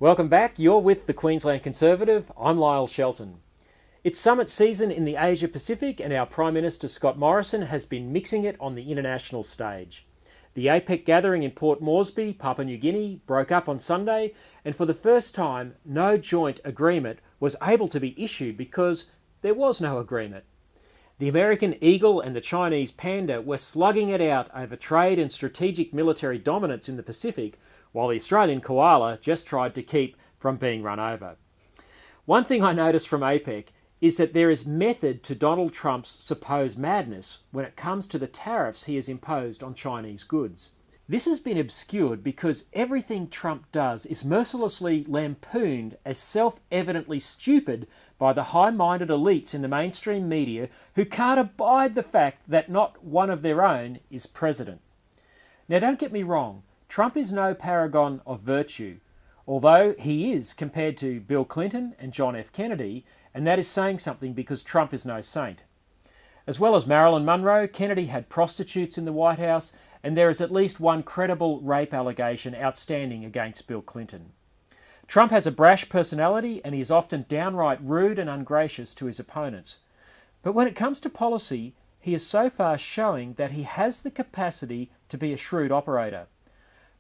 Welcome back. You're with the Queensland Conservative. I'm Lyle Shelton. It's summit season in the Asia Pacific and our Prime Minister Scott Morrison has been mixing it on the international stage. The APEC gathering in Port Moresby, Papua New Guinea, broke up on Sunday, and for the first time, no joint agreement was able to be issued because there was no agreement. The American eagle and the Chinese panda were slugging it out over trade and strategic military dominance in the Pacific, while the Australian koala just tried to keep from being run over. One thing I noticed from APEC is that there is method to Donald Trump's supposed madness when it comes to the tariffs he has imposed on Chinese goods. This has been obscured because everything Trump does is mercilessly lampooned as self-evidently stupid by the high-minded elites in the mainstream media who can't abide the fact that not one of their own is president. Now, don't get me wrong, Trump is no paragon of virtue, although he is compared to Bill Clinton and John F. Kennedy, and that is saying something because Trump is no saint. As well as Marilyn Monroe, Kennedy had prostitutes in the White House, and there is at least one credible rape allegation outstanding against Bill Clinton. Trump has a brash personality and he is often downright rude and ungracious to his opponents. But when it comes to policy, he is so far showing that he has the capacity to be a shrewd operator.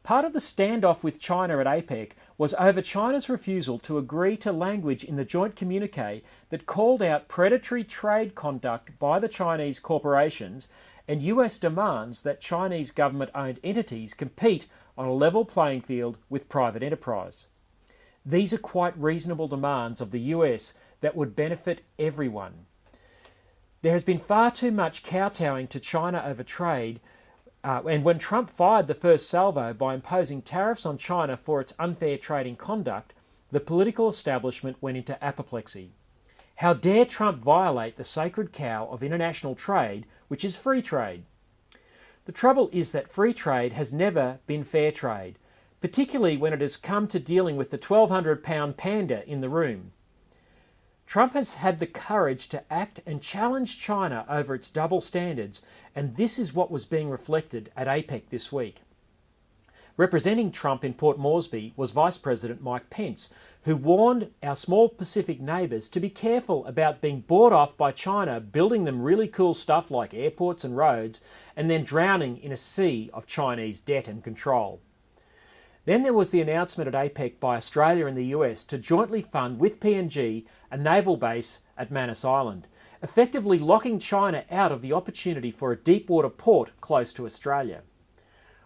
Part of the standoff with China at APEC was over China's refusal to agree to language in the joint communique that called out predatory trade conduct by the Chinese corporations and US demands that Chinese government-owned entities compete on a level playing field with private enterprise. These are quite reasonable demands of the US that would benefit everyone. There has been far too much kowtowing to China over trade, and when Trump fired the first salvo by imposing tariffs on China for its unfair trading conduct, the political establishment went into apoplexy. How dare Trump violate the sacred cow of international trade, which is free trade? The trouble is that free trade has never been fair trade, particularly when it has come to dealing with the 1,200-pound panda in the room. Trump has had the courage to act and challenge China over its double standards, and this is what was being reflected at APEC this week. Representing Trump in Port Moresby was Vice President Mike Pence, who warned our small Pacific neighbours to be careful about being bought off by China building them really cool stuff like airports and roads, and then drowning in a sea of Chinese debt and control. Then there was the announcement at APEC by Australia and the US to jointly fund with PNG a naval base at Manus Island, effectively locking China out of the opportunity for a deep-water port close to Australia.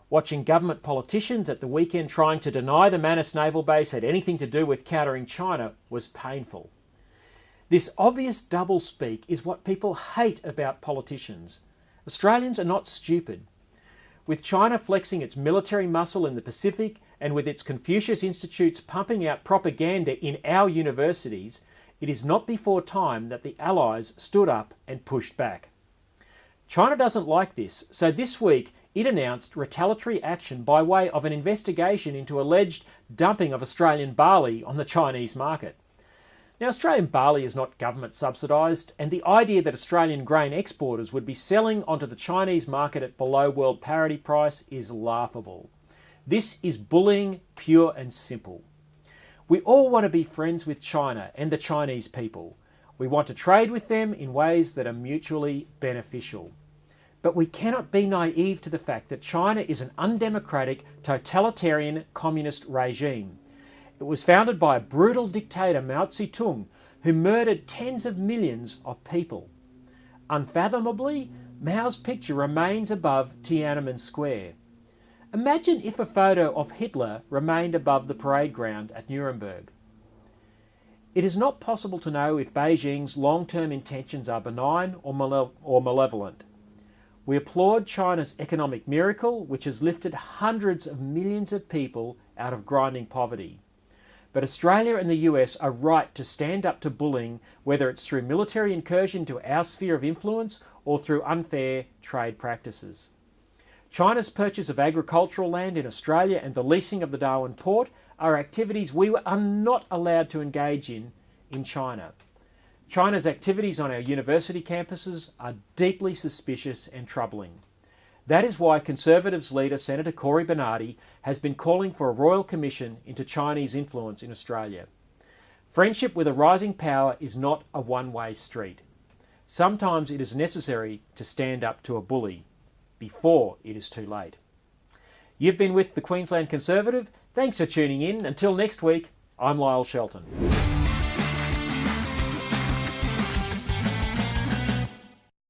Watching government politicians at the weekend trying to deny the Manus naval base had anything to do with countering China was painful. This obvious doublespeak is what people hate about politicians. Australians are not stupid. With China flexing its military muscle in the Pacific and with its Confucius Institutes pumping out propaganda in our universities, it is not before time that the Allies stood up and pushed back. China doesn't like this, so this week it announced retaliatory action by way of an investigation into alleged dumping of Australian barley on the Chinese market. Now, Australian barley is not government subsidised, and the idea that Australian grain exporters would be selling onto the Chinese market at below world parity price is laughable. This is bullying, pure and simple. We all want to be friends with China and the Chinese people. We want to trade with them in ways that are mutually beneficial. But we cannot be naive to the fact that China is an undemocratic, totalitarian communist regime. It was founded by a brutal dictator, Mao Zedong, who murdered tens of millions of people. Unfathomably, Mao's picture remains above Tiananmen Square. Imagine if a photo of Hitler remained above the parade ground at Nuremberg. It is not possible to know if Beijing's long-term intentions are benign or malevolent. We applaud China's economic miracle, which has lifted hundreds of millions of people out of grinding poverty. But Australia and the US are right to stand up to bullying, whether it's through military incursion to our sphere of influence or through unfair trade practices. China's purchase of agricultural land in Australia and the leasing of the Darwin port are activities we are not allowed to engage in China. China's activities on our university campuses are deeply suspicious and troubling. That is why Conservatives leader Senator Cory Bernardi has been calling for a royal commission into Chinese influence in Australia. Friendship with a rising power is not a one-way street. Sometimes it is necessary to stand up to a bully before it is too late. You've been with the Queensland Conservative. Thanks for tuning in. Until next week, I'm Lyle Shelton.